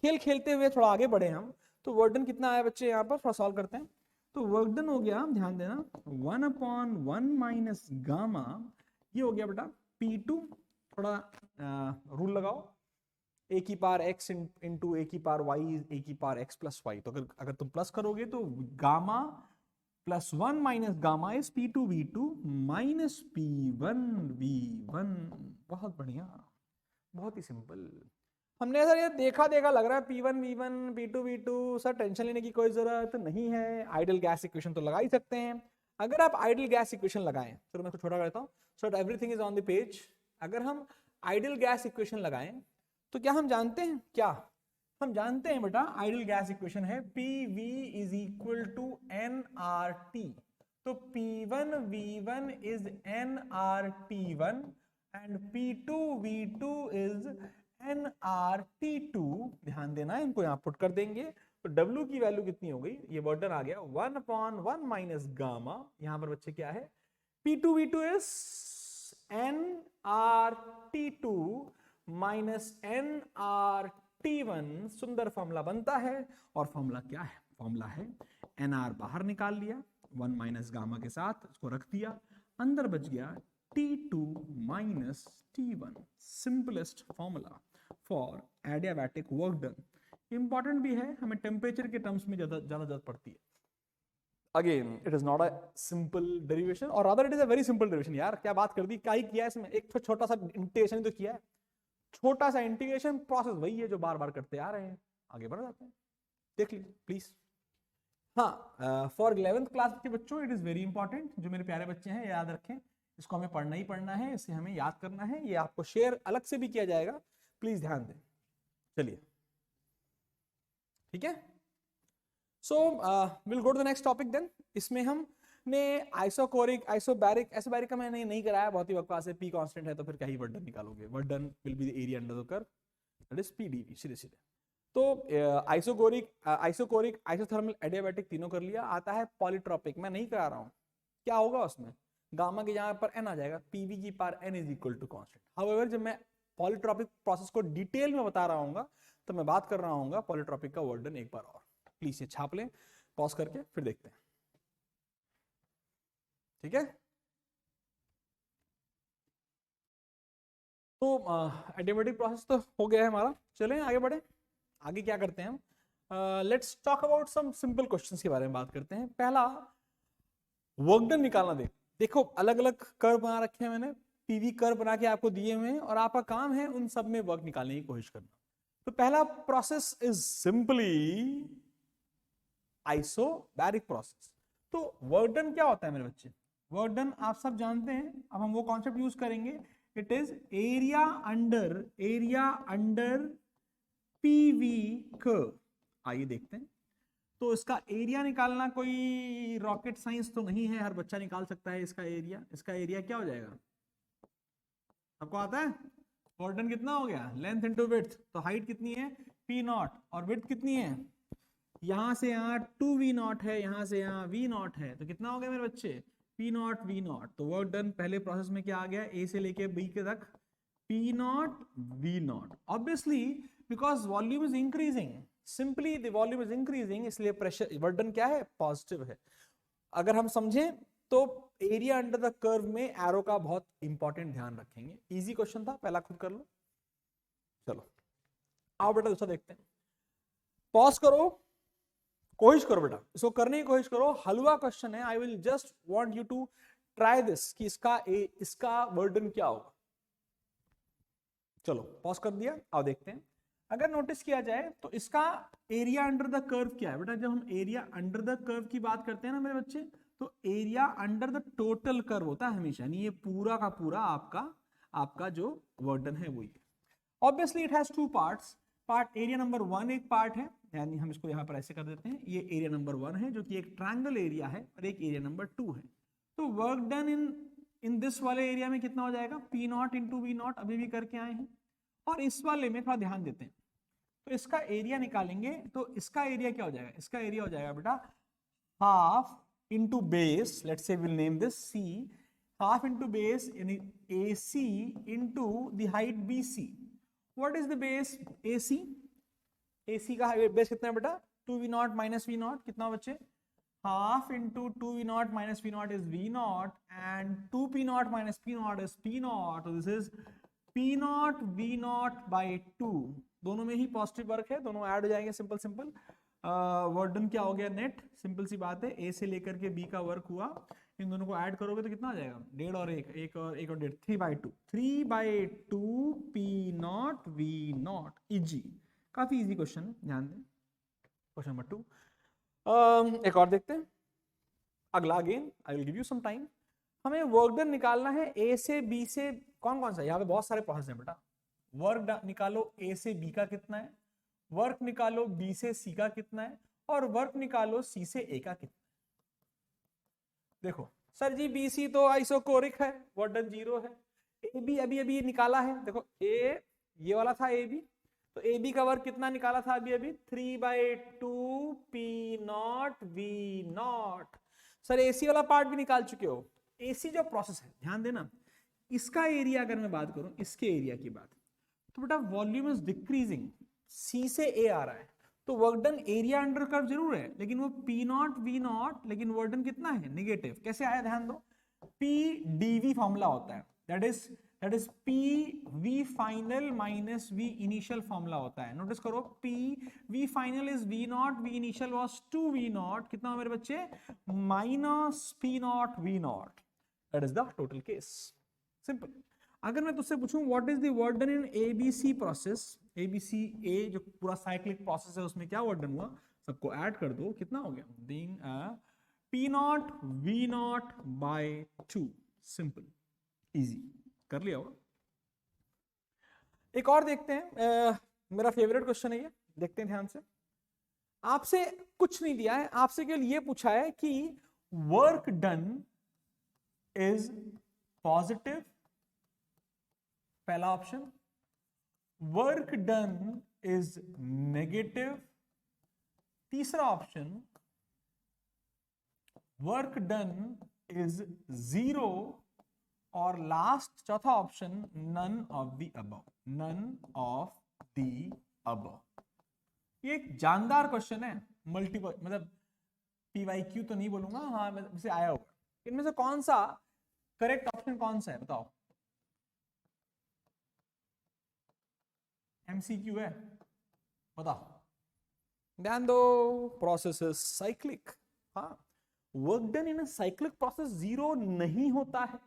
खेल खेलते हुए थोड़ा आगे बढ़े हम, तो वर्क डन कितना आया बच्चे, यहाँ पर थोड़ा सॉल्व करते हैं। तो वर्क डन हो गया, ध्यान देना, 1 अपॉन 1 माइनस गामा, ये हो गया बेटा P2, थोड़ा रूल लगाओ, a की पार x इंटू a की पार y a की पार x प्लस वाई। तो अगर तुम प्लस करोगे तो gamma plus 1 minus gamma is P2 V2 minus P1 V1। बहुत बढ़िया, बहुत ही सिंपल। हमने सर ये देखा लग रहा है P1 V1 P2 V2, sir tension लेने की कोई जरूरत नहीं है, आइडियल गैस इक्वेशन तो लगा ही सकते हैं। अगर आप आइडियल गैस इक्वेशन लगाएं, तो मैं इसको छोटा करता हूं so that everything is on the page. अगर हम आइडियल गैस इक्वेशन लगाएं तो क्या हम जानते हैं, क्या हम जानते हैं बेटा, आइडियल गैस इक्वेशन है PV is equal to nRT। तो P1 V1 is nRT1 and P2 V2 is nRT2। ध्यान देना, इनको यहां पुट कर देंगे तो W की वैल्यू कितनी हो गई, ये वर्डन आ गया 1 अपॉन 1 माइनस गामा। यहां पर बच्चे क्या है, P2 V2 is nRT2 minus nRT1। सुंदर फॉर्मूला बनता है, और फॉर्मूला क्या है, फॉर्मूला है nr बाहर निकाल लिया, 1 माइनस गामा के साथ उसको रख दिया, अंदर बच गया T2 minus T1। Simplest formula for adiabatic work done. Important भी है, हमें टेम्परेचर के टर्म्स में ज्यादा जरूरत पड़ती है। Again it is not a simple derivation, और rather it is a very simple derivation. यार क्या बात कर दी, क्या ही किया है इसमें, एक छोटा सा इंटीग्रेशन तो किया है, छोटा सा इंटीग्रेशन प्रोसेस वही है जो बार बार करते आ रहे हैं, आगे बढ़ जाते हैं, देख लीजिए प्लीज। हाँ, फॉर 11th क्लास के बच्चों इट इज वेरी इंपॉर्टेंट, जो मेरे प्यारे बच्चे हैं याद रखें, इसको हमें पढ़ना ही पढ़ना है, इसे हमें याद करना है, ये आपको शेयर अलग से भी किया जाएगा, प्लीज ध्यान दें। चलिए ठीक है, so will go to the next topic then. इसमें हमने आइसोकोरिक आइसोबैरिक, आइसोबैरिक का मैंने नहीं कराया, बहुत ही बकवास है, P कांस्टेंट है तो फिर क्या ही वर्क डन निकालोगे, work done will be the area under the curve, that is PdV, सीधे सीधे। तो आइसोकोरिक आइसोथर्मल एडियाबैटिक तीनों कर लिया। आता है पॉलीट्रॉपिक, मैं नहीं करा रहा हूं, क्या होगा उसमें, गामा के यहाँ पर n आ जाएगा, पीवी की power n is equal to constant. However जब मैं पॉलीट्रॉपिक प्रोसेस को डिटेल में बता रहा हूँ तो मैं बात कर रहा हूँ पॉलीट्रॉपिक का वर्क डन एक बार और। प्लीज ये छाप लें, पॉज करके फिर देखते हैं, ठीक है। तो एडिमेटिक प्रोसेस तो हो गया है हमारा, चलें आगे बढ़े। आगे क्या करते हैं हम, let's talk about some simple questions के बारे में बात करते हैं। पहला वर्क डन निकालना देखो अलग अलग कर्व बना रखे हैं मैंने, पीवी कर्व बना के आपको दिए हुए हैं और आपका काम है उन सब में वर्क निकालने की कोशिश करना। तो पहला process is simply isobaric process. तो वर्क डन क्या होता है मेरे बच्चे, वर्क डन आप सब जानते हैं, अब हम वो कॉन्सेप्ट यूज करेंगे। It is area under PV curve. आइए देखते हैं। तो इसका एरिया निकालना कोई रॉकेट साइंस तो नहीं है, हर बच्चा निकाल सकता है इसका एरिया। इसका एरिया क्या हो जाएगा, आपको आता है? वर्क डन कितना हो गया, लेंथ इनटू विड्थ। तो हाइट कितनी है पी नॉट और विड्थ कितनी है, यहां से यहाँ 2v नॉट है, यहां से यहाँ v नॉट है, तो कितना हो गया मेरे बच्चे p नॉट v नॉट। तो वर्क डन पहले प्रोसेस में क्या आ गया, a से लेके b के तक p naught v not. Obviously because volume is increasing, simply the volume is increasing, इसलिए प्रेशर वर्क डन क्या है, पॉजिटिव है। अगर हम समझें तो एरिया अंडर द कर्व में एरो का बहुत इंपॉर्टेंट ध्यान रखेंगे। इजी क्वेश्चन था, पहला खुद कर लो। चलो आओ बेटा दूसरा देखते हैं। पॉज करो, कोशिश करो बेटा, इसको करने की कोशिश करो, हलवा क्वेश्चन है। I will just want you to try this कि इसका वर्डन क्या होगा। चलो पॉज कर दिया, आओ देखते हैं। अगर नोटिस किया जाए तो इसका एरिया अंडर द कर्व क्या है बेटा, जब हम एरिया अंडर द कर्व की बात करते हैं ना मेरे बच्चे, तो area under the total curve होता है हमेशा, यानी ये पूरा का पूरा आपका जो वर्डन है वही। Obviously it has two parts. Part area number 1 एक पार्ट है, यानी हम इसको यहाँ पर ऐसे कर देते हैं, ये एरिया नंबर 1 है जो कि एक ट्रायंगल एरिया है, और एक एरिया नंबर 2 है। तो वर्क डन इन दिस वाले एरिया में कितना हो जाएगा, P naught into V naught, अभी भी करके आए हैं। और इस वाले में थोड़ा ध्यान देते हैं, तो इसका एरिया निकालेंगे, तो इसका एरिया क्या हो जाएगा, इसका एरिया हो जाएगा बेटा half into base, let's say we'll name this C, half into base यानी A C into the height B C. What is the base A C, AC का बेस कितना है बेटा 2v naught minus V naught, कितना बच्चे half into 2v naught minus V naught is v naught and 2p naught minus p naught is p naught. This is p naught v naught by 2, दोनों में ही positive work है, दोनों add हो जाएंगे, simple simple. Work done क्या हो गया net, simple सी बात है, a से लेकर के b का वर्क हुआ, इन दोनों को ऐड करोगे तो कितना आ जाएगा, 1.5 और 1, एक और 1.5, 3/2 p naught v not easy. काफी इजी क्वेश्चन है, ध्यान दें। क्वेश्चन नंबर 2 एक और देखते हैं। अगला again I will give you some time. हमें वर्क डन निकालना है ए से बी से, कौन कौन सा, यहाँ पे बहुत सारे प्रोसेस हैं बेटा। वर्क निकालो ए से बी का कितना है, वर्क निकालो बी से सी का कितना है, और वर्क निकालो सी से ए का कितना है। देखो सर जी बी सी तो आइसोकोरिक है, वर्क डन 0 है। ए बी अभी अभी निकाला है, देखो ए ये वाला था ए बी, तो ए बी का वर्क कितना निकाला था अभी 3/2 P naught V naught. Sir AC वाला पार्ट भी निकाल चुके हो। एसी जो प्रोसेस है ध्यान देना, इसका एरिया अगर मैं बात करूं, इसके एरिया की बात, तो बेटा वॉल्यूम इज डिक्रीजिंग, सी से ए आ रहा है, तो work done area under curve जरूर है, लेकिन वो पी नॉट वी नॉट, लेकिन वर्क डन कितना है नेगेटिव। कैसे आया ध्यान दो, पी डीवी फॉर्मूला होता है, that is P V final minus V initial formula होता है। नोटिस करो P V final is V naught, V initial was 2V naught, कितना मेरे बच्चे minus P naught V naught, that is the total case, simple। अगर मैं तुझसे पूछूं what is the work done in ABC process, ABC A जो पूरा cyclic process है उसमें क्या वर्क डन हुआ, सबको ऐड कर दो, कितना हो गया, being P naught V naught by 2, simple easy, कर लिया होगा। एक और देखते हैं, मेरा फेवरेट क्वेश्चन है ये, देखते हैं ध्यान से। आपसे कुछ नहीं दिया है, आपसे केवल ये पूछा है कि वर्क डन इज पॉजिटिव, पहला option, work done is negative, तीसरा ऑप्शन, वर्क डन इज 0 और लास्ट चौथा option none of the above, none of the above. ये एक जानदार क्वेश्चन है, मल्टीपल मतलब पीवाईक्यू तो नहीं बोलूंगा, हाँ से आया होगा। इनमें से कौन सा करेक्ट ऑप्शन कौन सा है बताओ? एमसीक्यू है, बताओ। ध्यान दो, प्रोसेस इज साइक्लिक। हाँ, work done in a cyclic process zero नहीं होता है,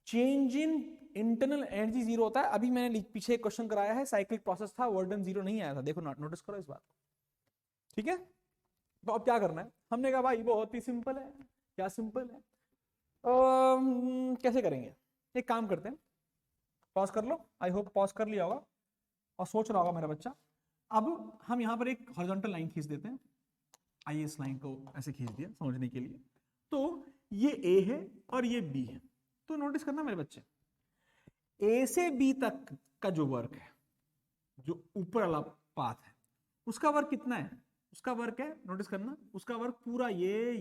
change in internal energy zero होता है। अभी मैंने पीछे क्वेश्चन कराया है, साइक्लिक प्रोसेस था, वर्क डन जीरो नहीं आया था, देखो नोटिस करो इस बात को, ठीक है। तो अब क्या करना है, हमने कहा भाई बहुत ही सिंपल है। क्या सिंपल है? कैसे करेंगे? एक काम करते हैं, पॉज कर लो, आई होप पॉज कर लिया होगा और सोच रहा होगा मेरा बच्चा। अब हम यहां पर एक हॉरिजॉन्टल लाइन खींच देते हैं, आइए इस लाइन को ऐसे खींच दिया समझने के लिए। तो ये ए है और ये बी है, तो नोटिस करना मेरे बच्चे, ए से बी तक का जो वर्क है, जो ऊपर वाला पाथ है, उसका वर्क कितना है? उसका वर्क है, नोटिस करना, उसका वर्क पूरा ये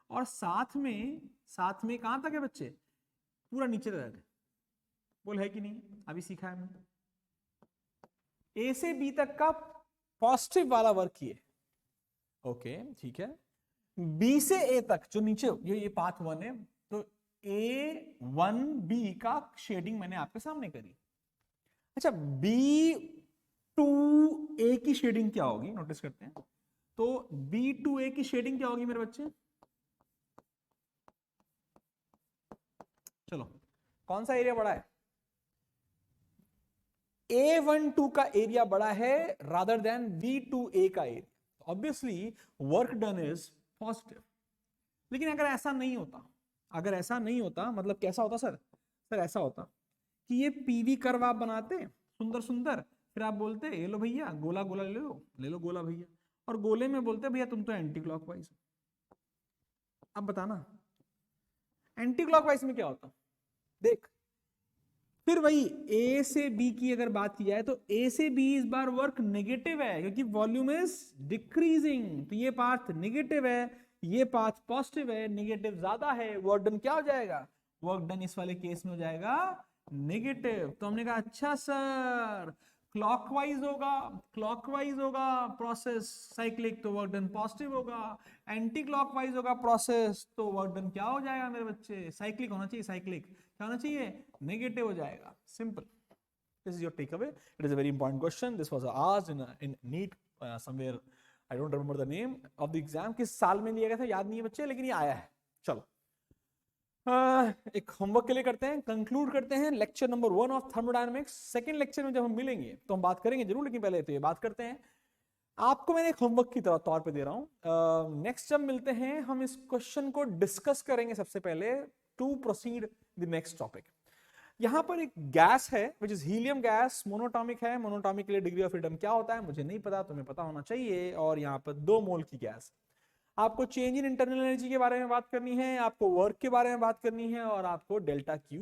और साथ में कहां तक है बच्चे? पूरा नीचे तक है। बोल है कि नहीं? अभी सीखा है मैंने। ए से बी तक का पॉजिटिव वाला वर्क ये, ओके ठीक है। बी से ए तक जो नीचे ये पाथ 1 है, तो A1B का शेडिंग मैंने आपके सामने करी। अच्छा, B2A की शेडिंग क्या होगी? नोटिस करते हैं, तो B2A की शेडिंग क्या होगी मेरे बच्चे? चलो, कौन सा एरिया बड़ा है? A12 का एरिया बड़ा है रादर देन B2A का area, obviously work done is positive. लेकिन अगर ऐसा नहीं होता, अगर ऐसा नहीं होता मतलब कैसा होता सर? सर ऐसा होता कि ये पीवी कर्व आप बनाते सुंदर सुंदर, फिर आप बोलते ये लो भैया गोला गोला ले लो गोला भैया, और गोले में बोलते भैया तुम तो एंटी क्लॉकवाइज। अब बताना एंटी क्लॉकवाइज में क्या होता? देख, फिर वही ए से बी की अगर बात की जाए तो ए से बी इस बार वर्क नेगेटिव है, क्योंकि वॉल्यूम इज डिक्रीजिंग, तो ये पाथ नेगेटिव है, ये पाथ पॉजिटिव है, नेगेटिव ज्यादा है, वर्क डन क्या हो जाएगा? वर्क डन इस वाले केस में हो जाएगा नेगेटिव। तो हमने कहा अच्छा सर, क्लॉकवाइज होगा प्रोसेस साइक्लिक, तो वर्क डन पॉजिटिव होगा, एंटी क्लॉकवाइज होगा प्रोसेस, तो वर्क डन क्या हो जाएगा मेरे बच्चे? साइक्लिक होना चाहिए, साइक्लिक क्या होना चाहिए? नेगेटिव हो जाएगा। Simple, this is your take away. It is a very important question, this was asked in NEET somewhere, I don't remember the name of the exam, किस साल में लिया गया था याद नहीं है बच्चे, लेकिन ये आया है। चलो एक होमवर्क के लिए करते हैं, कंक्लूड करते हैं lecture number 1 of thermodynamics. Second lecture में जब हम मिलेंगे तो हम बात करेंगे जरूर, लेकिन पहले तो ये बात करते हैं, आपको मैंने एक होमवर्क की तौर पे दे रहा हूं। नेक्स्ट जब मिलते हैं हम इस क्वेश्चन को डिस्कस करेंगे सबसे पहले, to proceed the next topic. यहां पर एक गैस है which is helium gas, monatomic है। मोनोटॉमिक के लिए डिग्री ऑफ फ्रीडम क्या होता है मुझे नहीं पता, तुम्हें पता होना चाहिए। और यहाँ पर 2 मोल की गैस, आपको चेंज इन इंटरनल एनर्जी के बारे में बात करनी है, आपको वर्क के बारे में बात करनी है, और आपको delta Q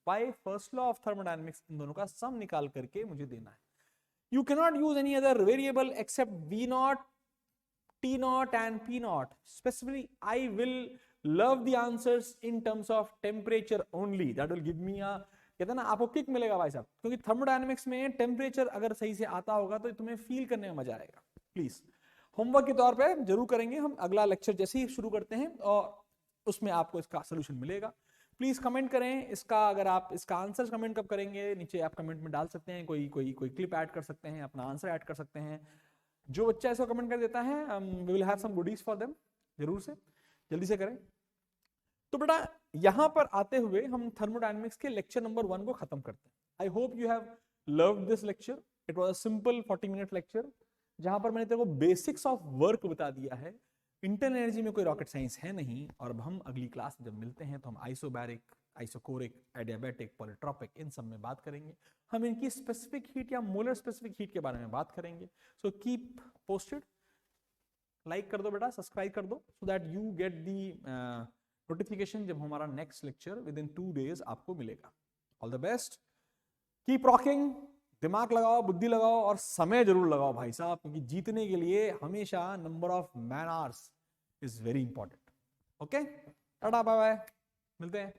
by first law of thermodynamics इन दोनों का सम निकाल करके मुझे देना है। You cannot use any other variable except V0, T0 and P0. Specifically, I will love the answers in terms of temperature only. That will give me a, कहते हैं ना, आपको किक मिलेगा भाई साहब, क्योंकि थर्मोडायनामिक्स में टेम्परेचर अगर सही से आता होगा तो तुम्हें फील करने में मजा आएगा। प्लीज होमवर्क के तौर पे जरूर करेंगे हम, अगला लेक्चर जैसे ही शुरू करते हैं और उसमें आपको इसका सोल्यूशन मिलेगा। प्लीज कमेंट करें इसका, अगर आप इसका आंसर कमेंट कब करेंगे नीचे आप कमेंट में डाल सकते हैं, कोई क्लिप ऐड कर सकते हैं, अपना आंसर ऐड कर सकते हैं। जो बच्चा इसको कमेंट कर देता है we will have some goodies for them, जरूर से जल्दी से करें। तो बेटा यहां पर आते हुए हम थर्मोडायनामिक्स के लेक्चर नंबर 1 को खत्म करते हैं। I hope you have loved this lecture, it was a simple 40 minute lecture जहां पर मैंने तेरे को बेसिक्स ऑफ वर्क बता दिया है। इंटरनल एनर्जी में कोई रॉकेट साइंस है नहीं, और अब हम अगली क्लास में जब मिलते हैं तो हम आइसोबैरिक, आइसोकोरिक, एडियाबैटिक, पॉलीट्रॉपिक इन सब में बात करेंगे। हम इनकी स्पेसिफिक हीट या मोलर स्पेसिफिक हीट के बारे में बात करेंगे। सो कीप पोस्टेड, लाइक कर दो बेटा, सब्सक्राइब कर दो, so that you get the notification जब हमारा next lecture with in 2 days आपको मिलेगा। All the best, keep rocking, दिमाग लगाओ, बुद्धि लगाओ और समय जरूर लगाओ भाई साहब, क्योंकि जीतने के लिए हमेशा number of man hours is very important. Okay, tata bye bye, मिलते हैं।